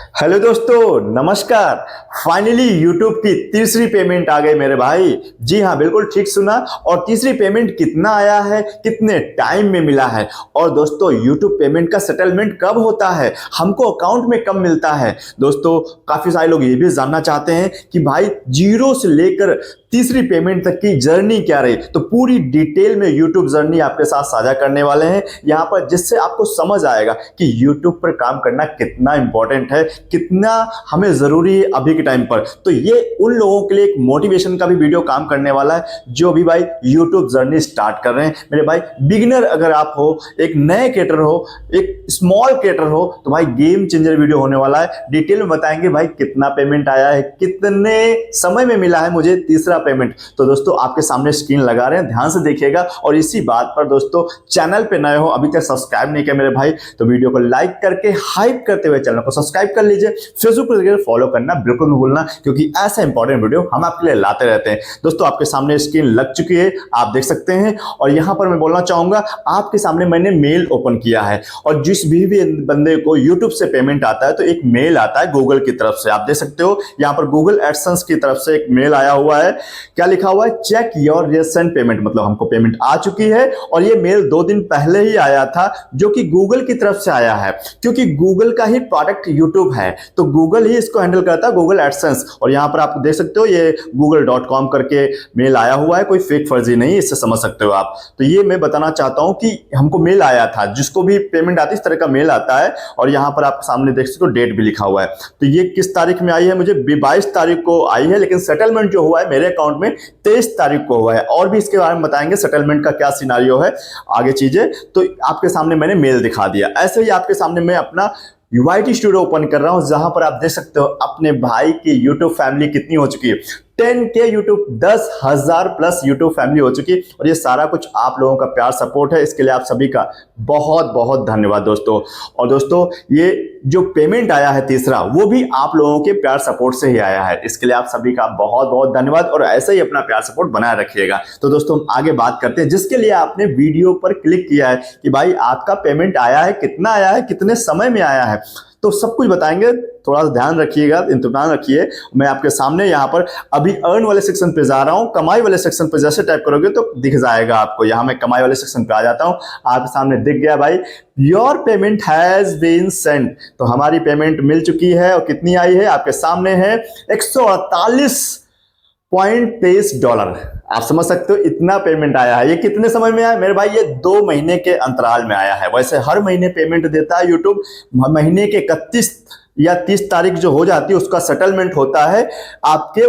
Hello दोस्तों, नमस्कार। Finally YouTube की तीसरी पेमेंट आ गई मेरे भाई। जी हाँ, बिल्कुल ठीक सुना। और तीसरी पेमेंट कितना आया है, कितने टाइम में मिला है, और दोस्तों यूट्यूब पेमेंट का सेटलमेंट कब होता है, हमको अकाउंट में कब मिलता है। दोस्तों, काफी सारे लोग ये भी जानना चाहते हैं कि भाई जीरो से लेकर तीसरी पेमेंट तक की जर्नी क्या रही। तो पूरी डिटेल में यूट्यूब जर्नी आपके साथ साझा करने वाले हैं यहाँ पर, जिससे आपको समझ आएगा कि यूट्यूब पर काम करना कितना इंपॉर्टेंट है, कितना हमें जरूरी है अभी के टाइम पर। तो ये उन लोगों के लिए एक मोटिवेशन का भी वीडियो काम करने वाला है जो भी भाई यूट्यूब जर्नी स्टार्ट कर रहे हैं। मेरे भाई बिगिनर अगर आप हो, एक नए क्रिएटर हो, एक स्मॉल क्रिएटर हो, तो भाई गेम चेंजर वीडियो होने वाला है। डिटेल में बताएंगे भाई कितना पेमेंट आया है, कितने समय में मिला है मुझे तीसरा पेमेंट। तो दोस्तों आपके सामने स्क्रीन लगा रहे हैं, ध्यान से देखिएगा। और इसी बात पर दोस्तों, चैनल पे नए हो, अभी तक सब्सक्राइब नहीं किया मेरे भाई, तो वीडियो को लाइक करके हाइप करते हुए चैनल को सब्सक्राइब कर लीजिए। फेसबुक पर फॉलो करना बिल्कुल नहीं भूलना, क्योंकि ऐसा इंपॉर्टेंट वीडियो हम आपके लिए लाते रहते हैं। दोस्तों आपके सामने स्क्रीन लग चुकी है, आप देख सकते हैं। और यहां पर मैं बोलना चाहूंगा, आपके सामने मैंने मेल ओपन किया है, और जिस भी बंदे को यूट्यूब से पेमेंट आता है तो एक मेल आता है गूगल की तरफ से। आप देख सकते हो यहां पर गूगल एडसेंस की तरफ से एक मेल आया हुआ है। क्या लिखा हुआ है? चेक योर रिसेंट पेमेंट, मतलब हमको पेमेंट आ चुकी है। और ये मेल 2 दिन पहले ही आया था, जो कि गूगल की तरफ से आया है, क्योंकि गूगल का ही प्रोडक्ट यूट्यूब है, तो गूगल ही इसको हैंडल करता है, गूगल एडसेंस। और यहां पर आप देख सकते हो ये google.com करके मेल आया हुआ है, कोई फेक फर्जी नहीं, इससे समझ सकते हो आप। तो ये मैं बताना चाहता हूं कि हमको मेल आया था, जिसको भी पेमेंट आती है इस तरह का मेल आता है। और यहां पर आप सामने देख सकते हो डेट भी लिखा हुआ है। तो ये किस तारीख में आई है? मुझे 22 तारीख को आई है, लेकिन सेटलमेंट जो हुआ है मेरे अकाउंट में 23 तारीख को हुआ है। और भी इसके बारे में बताएंगे, सेटलमेंट का क्या सिनारियो है, आगे चीजें। तो आपके सामने मैंने मेल दिखा दिया। ऐसे ही आपके सामने मैं अपना यूआईटी स्टूडियो ओपन कर रहा हूं, जहां पर आप देख सकते हो अपने भाई की यूट्यूब फैमिली कितनी हो चुकी है। 10K YouTube, 10,000 plus YouTube family हो चुकी है। और ये सारा कुछ आप लोगों का प्यार सपोर्ट है, इसके लिए आप सभी का बहुत बहुत धन्यवाद दोस्तों। और दोस्तों ये जो पेमेंट आया है तीसरा, वो भी आप लोगों के प्यार सपोर्ट से ही आया है, इसके लिए आप सभी का बहुत बहुत धन्यवाद। और ऐसे ही अपना प्यार सपोर्ट बनाए रखिएगा। तो दोस्तों हम आगे बात करते हैं, जिसके लिए आपने वीडियो पर क्लिक किया है कि भाई आपका पेमेंट आया है, कितना आया है, कितने समय में आया है, तो सब कुछ बताएंगे। थोड़ा सा ध्यान रखिएगा, इंतजाम रखिए। मैं आपके सामने यहाँ पर अभी अर्न वाले सेक्शन पे जा रहा हूँ। कमाई वाले सेक्शन पे जैसे टाइप करोगे तो दिख जाएगा आपको। यहाँ मैं कमाई वाले सेक्शन पे आ जाता हूँ, आपके सामने दिख गया भाई, your payment has been send. तो हमारी पेमेंट मिल चुकी है, और कितनी आई है आपके सामने है, $148.23। आप समझ सकते हो इतना पेमेंट आया है। ये कितने समय में आया मेरे भाई? ये 2 महीने के अंतराल में आया है। वैसे हर महीने पेमेंट देता है यूट्यूब, महीने के 31 या 30 तारीख जो हो जाती है उसका सेटलमेंट होता है आपके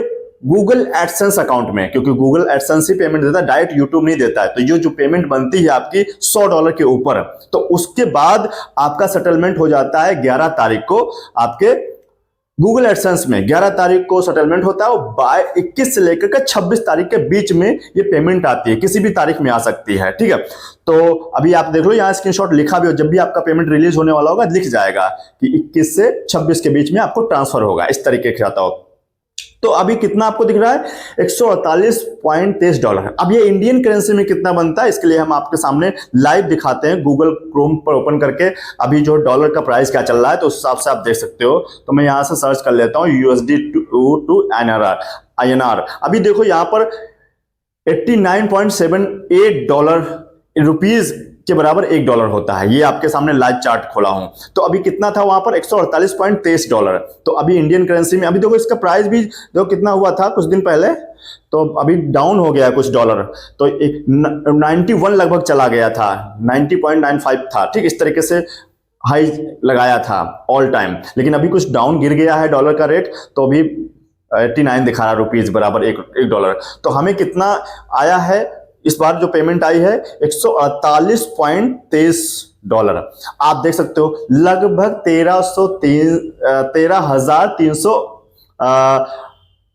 गूगल एडसेंस अकाउंट में, क्योंकि गूगल एडसेंस ही पेमेंट देता है, डायरेक्ट यूट्यूब नहीं देता है। तो ये जो पेमेंट बनती है आपकी $100 के ऊपर, तो उसके बाद आपका सेटलमेंट हो जाता है 11 तारीख को आपके गूगल एडसेंस में। 11 तारीख को सेटलमेंट होता है, और 21 से लेकर के 26 तारीख के बीच में ये पेमेंट आती है, किसी भी तारीख में आ सकती है। ठीक है, तो अभी आप देख लो यहाँ स्क्रीनशॉट लिखा भी हो, जब भी आपका पेमेंट रिलीज होने वाला होगा लिख जाएगा कि 21 से 26 के बीच में आपको ट्रांसफर होगा, इस तरीके से आता हो। तो अभी कितना आपको दिख रहा है? $148.23। अब ये इंडियन करेंसी में कितना बनता है, इसके लिए हम आपके सामने लाइव दिखाते हैं गूगल क्रोम पर ओपन करके। अभी जो डॉलर का प्राइस क्या चल रहा है, तो उस हिसाब से आप देख सकते हो। तो मैं यहां से सर्च कर लेता हूं USD टू INR। अभी देखो यहां पर $89.78 के बराबर $1 होता है। ये आपके सामने लाइव चार्ट खोला हूं। तो अभी कितना था वहां पर? $148.23। तो अभी इंडियन करेंसी में अभी देखो इसका प्राइस भी देखो कितना हुआ था कुछ दिन पहले, तो अभी डाउन हो गया है कुछ डॉलर। तो 91 लगभग चला गया था, 90.95 था। ठीक इस तरीके से हाई लगाया था ऑल टाइम, लेकिन अभी कुछ डाउन गिर गया है डॉलर का रेट। तो अभी 89 दिखा रहा रुपीज बराबर $1। तो हमें कितना आया है इस बार? जो पेमेंट आई है $148.23। आप देख सकते हो लगभग 13,300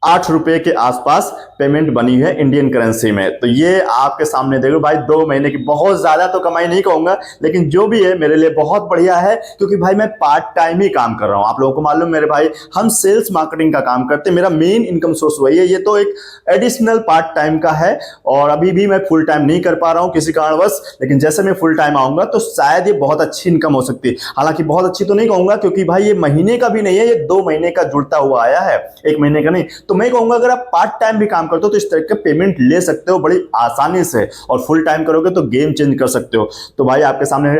8 रुपए के आसपास पेमेंट बनी है इंडियन करेंसी में। तो ये आपके सामने देखो भाई, 2 महीने की बहुत ज्यादा तो कमाई नहीं कहूंगा, लेकिन जो भी है मेरे लिए बहुत बढ़िया है, क्योंकि भाई मैं पार्ट टाइम ही काम कर रहा हूं। आप लोगों को मालूम मेरे भाई, हम सेल्स मार्केटिंग का काम करते हैं, मेरा मेन इनकम सोर्स वही है। ये तो एक एडिशनल पार्ट टाइम का है, और अभी भी मैं फुल टाइम नहीं कर पा रहा हूं किसी कारणवश, लेकिन जैसे मैं फुल टाइम आऊंगा तो शायद ये बहुत अच्छी इनकम हो सकती है। हालांकि बहुत अच्छी तो नहीं कहूंगा, क्योंकि भाई ये महीने का भी नहीं है, ये 2 महीने का जुड़ता हुआ आया है, 1 महीने का नहीं। तो मैं कहूंगा अगर आप पार्ट टाइम भी काम करते हो तो इस तरह के पेमेंट ले सकते हो बड़ी आसानी से, और फुल टाइम करोगे तो गेम चेंज कर सकते हो। तो भाई आपके सामने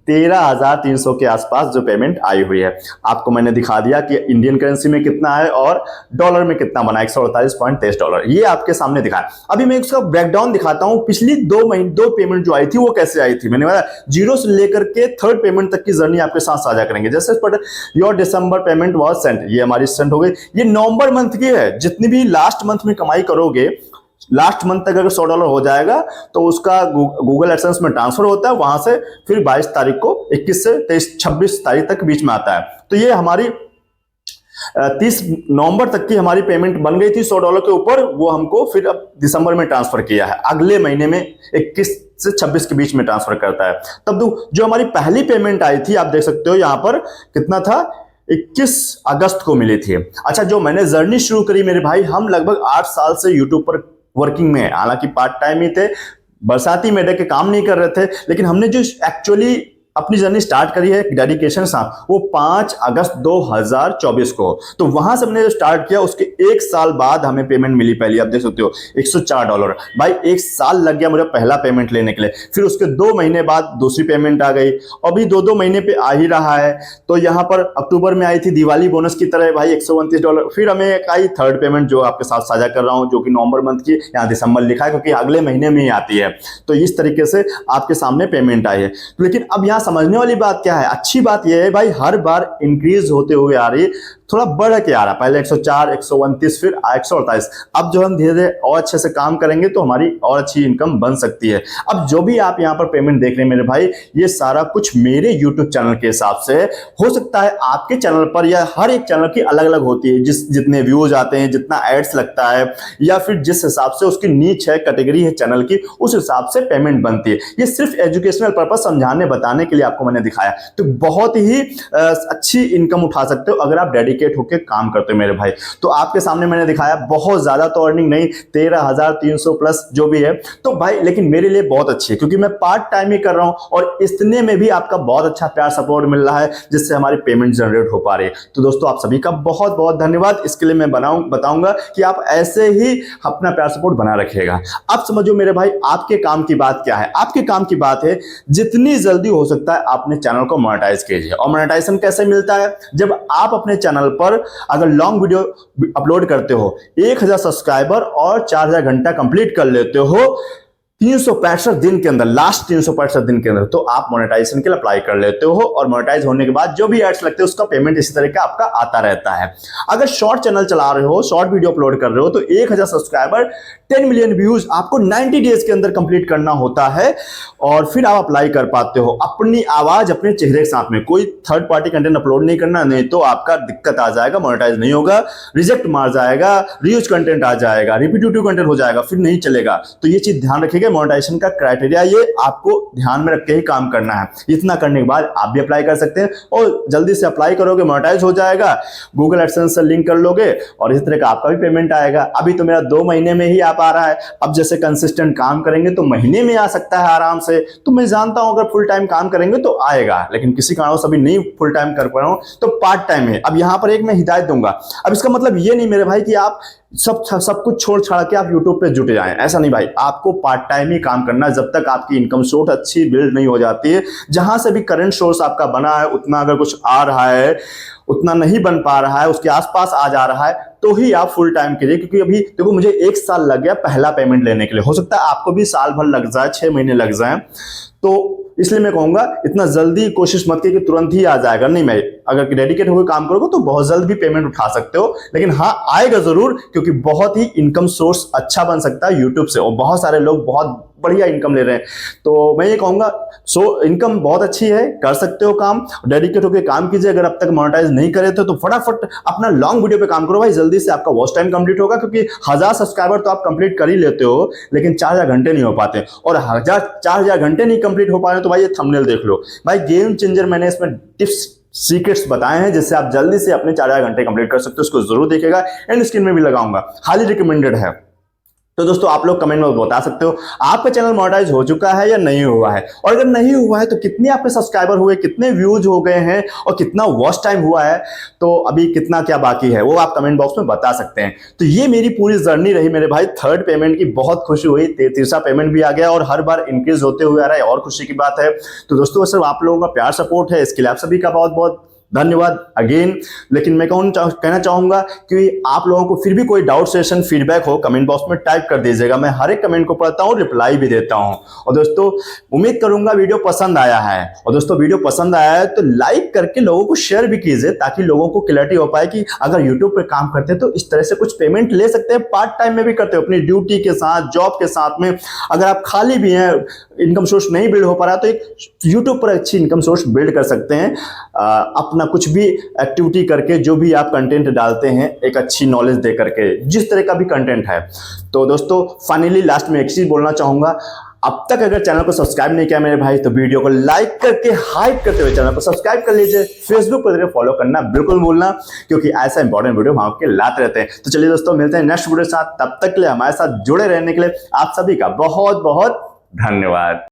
13,300 के आसपास जो पेमेंट आई हुई है, आपको मैंने दिखा दिया कि इंडियन करेंसी में कितना है और डॉलर में कितना बना, $148.23, ये आपके सामने दिखाया। अभी मैं इसका ब्रेकडाउन दिखाता हूं, पिछली 2 पेमेंट जो आई थी वो कैसे आई थी। मैंने बताया जीरो से लेकर के थर्ड पेमेंट तक की जर्नी आपके साथ साझा करेंगे। जैसे your December payment was sent, ये हमारी सेंट हो गई। ये नवंबर मंथ की है, जितनी भी लास्ट मंथ में कमाई करोगे, लास्ट मंथ तक अगर $100 हो जाएगा तो उसका गूगल एडसेंस में ट्रांसफर होता है, वहां से फिर 22 तारीख को 21 से 26 तारीख तक बीच में आता है। तो ये हमारी 30 नवंबर तक की हमारी पेमेंट बन गई थी $100 के ऊपर, वो हमको फिर अब दिसंबर में ट्रांसफर किया है, अगले महीने में 21 से 26 के बीच में ट्रांसफर करता है। तब जो हमारी पहली पेमेंट आई थी, आप देख सकते हो यहां पर कितना था, 21 अगस्त को मिली थी। अच्छा, जो मैंने जर्नी शुरू करी मेरे भाई, हम लगभग 8 साल से यूट्यूब पर वर्किंग में है, हालांकि पार्ट टाइम ही थे, बरसाती मेढक के काम नहीं कर रहे थे, लेकिन हमने जो एक्चुअली अपनी जर्नी स्टार्ट करी है डेडिकेशन साथ, वो 5 अगस्त 2024 को। तो वहां से हमने जो स्टार्ट किया उसके 1 साल बाद हमें पेमेंट मिली पहली, आप देख सकते हो $104। भाई 1 साल लग गया मुझे पहला पेमेंट लेने के लिए, फिर उसके 2 महीने बाद दूसरी पेमेंट आ गई, अभी 2-2 महीने पे आ ही रहा है। तो यहाँ पर अक्टूबर में आई थी दिवाली बोनस की तरह भाई $129, फिर हमें एक आई थर्ड पेमेंट जो आपके साथ साझा कर रहा हूँ, जो कि नवंबर मंथ की, यहाँ दिसंबर लिखा है क्योंकि अगले महीने में ही आती है। तो इस तरीके से आपके सामने पेमेंट आई है। लेकिन अब यहाँ समझने वाली बात क्या है, अच्छी बात यह है भाई, हर बार इंक्रीज होते हुए आ रही है, थोड़ा बढ़ के आ रहा है। पहले 104, 129, फिर 148। अब जो हम धीरे धीरे और अच्छे से काम करेंगे तो हमारी और अच्छी इनकम बन सकती है। अब जो भी आप यहाँ पर पेमेंट देख रहे हैं मेरे भाई, ये सारा कुछ मेरे YouTube चैनल के हिसाब से हो सकता है, आपके चैनल पर या हर एक चैनल की अलग अलग होती है, जितने व्यूज आते हैं, जितना एड्स लगता है, या फिर जिस हिसाब से उसकी नीच है, कैटेगरी है चैनल की, उस हिसाब से पेमेंट बनती है। ये सिर्फ एजुकेशनल पर्पस समझाने बताने के लिए आपको मैंने दिखाया। तो बहुत ही अच्छी इनकम उठा सकते हो अगर आप डेडिकेट होकर काम करते हो मेरे भाई। तो आपके सामने मैंने दिखाया, बहुत ज्यादा तो अर्निंग नहीं, 13,300 प्लस जो भी है, तो भाई लेकिन मेरे लिए बहुत अच्छी है, क्योंकि मैं पार्ट टाइम ही कर रहा हूं, और इतने में भी आपका बहुत अच्छा प्यार सपोर्ट मिल रहा है, जिससे हमारी पेमेंट जनरेट हो पा रही है। तो दोस्तों आप सभी का बहुत बहुत धन्यवाद। इसके लिए मैं बताऊंगा कि आप ऐसे ही अपना प्यार सपोर्ट बना रखिएगा। अब समझो मेरे भाई, आपके काम की बात क्या है। आपके काम की बात है, जितनी जल्दी हो सकता है अपने चैनल को मोनेटाइज कीजिए। और मोनेटाइजेशन कैसे मिलता है, जब आप अपने चैनल पर अगर लॉन्ग वीडियो अपलोड करते हो, 1000 सब्सक्राइबर और 4000 घंटा कंप्लीट कर लेते हो 365 दिन के अंदर, लास्ट 365 दिन के अंदर, तो आप मोनेटाइजेशन के लिए अप्लाई कर लेते हो, और मोनेटाइज होने के बाद जो भी एड्स लगते हैं उसका पेमेंट इसी तरह का आपका आता रहता है। अगर शॉर्ट चैनल चला रहे हो, शॉर्ट वीडियो अपलोड कर रहे हो, तो 1000 सब्सक्राइबर 10 मिलियन व्यूज आपको 90 डेज के अंदर कंप्लीट करना होता है, और फिर आप अप्लाई कर पाते हो अपनी आवाज अपने चेहरे के साथ में। कोई थर्ड पार्टी कंटेंट अपलोड नहीं करना, नहीं तो आपका दिक्कत आ जाएगा, मोनेटाइज नहीं होगा, रिजेक्ट मार जाएगा, रीयूज कंटेंट आ जाएगा, रिपीटेटिव कंटेंट हो जाएगा, फिर नहीं चलेगा। तो ये चीज ध्यान रखिएगा। मोनेटाइजेशन का क्राइटेरिया ये आपको ध्यान में रख के ही काम करना है। इतना करने के बाद आप भी अप्लाई कर सकते हैं, और जल्दी से अप्लाई करोगे मोनेटाइज हो जाएगा, गूगल एडसेंस से लिंक कर लोगे, और इस तरह का आपका भी पेमेंट आएगा। अभी तो मेरा 2 महीने में ही आ रहा है, अब जैसे कंसिस्टेंट काम करेंगे तो महीने में आ सकता है आराम से। तो मैं जानता हूं अगर फुल टाइम काम करेंगे तो आएगा, लेकिन किसी कारणवश अभी नहीं फुल टाइम कर पा रहा हूं तो पार्ट टाइम है। अब यहां पर एक मैं हिदायत दूंगा। अब इसका मतलब ये नहीं मेरे भाई कि आप सब कुछ छोड़ छाड़ के आप YouTube पे जुटे जाएं, ऐसा नहीं भाई। आपको पार्ट टाइम ही काम करना है जब तक आपकी इनकम सोर्स अच्छी बिल्ड नहीं हो जाती है। जहां से भी करंट सोर्स आपका बना है, उतना अगर कुछ आ रहा है, उतना नहीं बन पा रहा है, उसके आसपास आ जा रहा है, तो ही आप फुल टाइम कीजिए। क्योंकि अभी देखो मुझे 1 साल लग गया पहला पेमेंट लेने के लिए, हो सकता है आपको भी साल भर लग जाए, 6 महीने लग जाए। तो इसलिए मैं कहूंगा इतना जल्दी कोशिश मत कीजिए कि तुरंत ही आ जाएगा, नहीं। मैं अगर डेडिकेट होकर काम करोगे तो बहुत जल्द भी पेमेंट उठा सकते हो, लेकिन हाँ आएगा जरूर, क्योंकि बहुत ही इनकम सोर्स अच्छा बन सकता है यूट्यूब से। और बहुत सारे लोग बहुत बढ़िया इनकम ले रहे हैं। तो मैं ये कहूँगा इनकम बहुत अच्छी है, कर सकते हो काम, डेडिकेट होकर काम कीजिए। अगर अब तक मोनेटाइज नहीं करे थे तो फटाफट अपना लॉन्ग वीडियो पे काम करो भाई, जल्दी से आपका वॉच टाइम कंप्लीट होगा, क्योंकि 1000 सब्सक्राइबर तो आप कंप्लीट कर ही लेते हो, लेकिन 4000 घंटे नहीं हो पाते, और 4000 घंटे नहीं कंप्लीट हो पा रहे तो भाई ये थंबनेल देख लो भाई, गेम चेंजर मैंने इसमें टिप्स सीक्रेट्स बताए हैं जिससे आप जल्दी से अपने 4000 घंटे कंप्लीट कर सकते हो। उसको जरूर देखिएगा, एंड स्क्रीन में भी लगाऊंगा, हाईली रिकमेंडेड है। तो दोस्तों आप लोग कमेंट में बता सकते हो आपका चैनल मोनेटाइज हो चुका है या नहीं हुआ है, और अगर नहीं हुआ है तो कितने आपके सब्सक्राइबर हुए, कितने व्यूज हो गए हैं, और कितना वॉच टाइम हुआ है, तो अभी कितना क्या बाकी है वो आप कमेंट बॉक्स में बता सकते हैं। तो ये मेरी पूरी जर्नी रही मेरे भाई, थर्ड पेमेंट की बहुत खुशी हुई, तीसरा पेमेंट भी आ गया और हर बार इंक्रीज होते हुए आ रहा है, और खुशी की बात है। तो दोस्तों सिर्फ आप लोगों का प्यार सपोर्ट है, इसके लिए आप सभी का बहुत बहुत धन्यवाद अगेन। लेकिन मैं कहना चाहूंगा कि आप लोगों को फिर भी कोई डाउट सेशन फीडबैक हो कमेंट बॉक्स में टाइप कर दीजिएगा, मैं हर एक कमेंट को पढ़ता हूं, रिप्लाई भी देता हूं। और दोस्तों उम्मीद करूंगा वीडियो पसंद आया है, और दोस्तों वीडियो पसंद आया है तो लाइक करके लोगों को शेयर भी कीजिए, ताकि लोगों को क्लैरिटी हो पाए कि अगर यूट्यूब पर काम करते हैं तो इस तरह से कुछ पेमेंट ले सकते हैं, पार्ट टाइम में भी करते हो, अपनी ड्यूटी के साथ, जॉब के साथ में। अगर आप खाली भी हैं, इनकम सोर्स नहीं बिल्ड हो पा रहा, तो एक यूट्यूब पर अच्छी इनकम सोर्स बिल्ड कर सकते हैं, अपना कुछ भी एक्टिविटी करके, जो भी आप कंटेंट डालते हैं एक अच्छी नॉलेज दे करके, जिस तरह का भी कंटेंट है। तो दोस्तों फाइनली लास्ट में एक चीज बोलना चाहूंगा, अब तक अगर चैनल को सब्सक्राइब नहीं किया मेरे भाई तो वीडियो को लाइक करके हाइप करते हुए चैनल को सब्सक्राइब कर लीजिए। फेसबुक पर फॉलो करना बिल्कुल भूलना, क्योंकि ऐसा इंपॉर्टेंट वीडियो वहां के लाते रहते हैं। तो चलिए दोस्तों मिलते हैं नेक्स्ट वीडियो के साथ, तब तक के लिए हमारे साथ जुड़े रहने के लिए आप सभी का बहुत बहुत धन्यवाद।